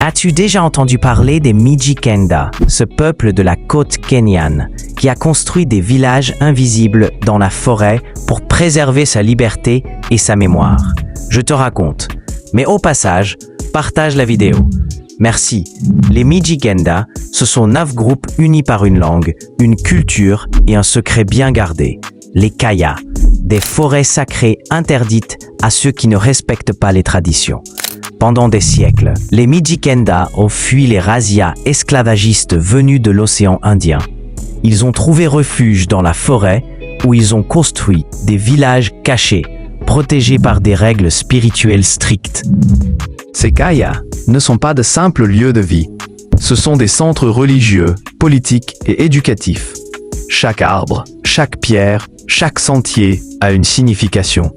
As-tu déjà entendu parler des Mijikenda, ce peuple de la côte kenyane, qui a construit des villages invisibles dans la forêt pour préserver sa liberté et sa mémoire? Je te raconte. Mais au passage, partage la vidéo. Merci. Les Mijikenda, ce sont 9 groupes unis par une langue, une culture et un secret bien gardé. Les Kayas, des forêts sacrées interdites à ceux qui ne respectent pas les traditions. Pendant des siècles, les Mijikenda ont fui les razzias esclavagistes venus de l'océan Indien. Ils ont trouvé refuge dans la forêt où ils ont construit des villages cachés, protégés par des règles spirituelles strictes. Ces Kayas ne sont pas de simples lieux de vie. Ce sont des centres religieux, politiques et éducatifs. Chaque arbre, chaque pierre, chaque sentier a une signification.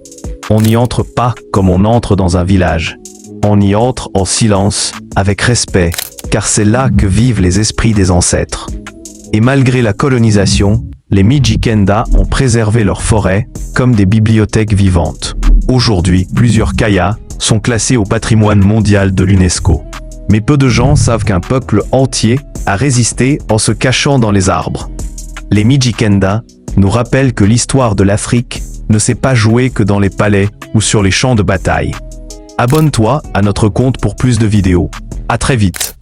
On n'y entre pas comme on entre dans un village. On y entre en silence, avec respect, car c'est là que vivent les esprits des ancêtres. Et malgré la colonisation, les Mijikenda ont préservé leurs forêts comme des bibliothèques vivantes. Aujourd'hui, plusieurs Kayas sont classés au patrimoine mondial de l'UNESCO. Mais peu de gens savent qu'un peuple entier a résisté en se cachant dans les arbres. Les Mijikenda nous rappellent que l'histoire de l'Afrique ne s'est pas jouée que dans les palais ou sur les champs de bataille. Abonne-toi à notre compte pour plus de vidéos. À très vite.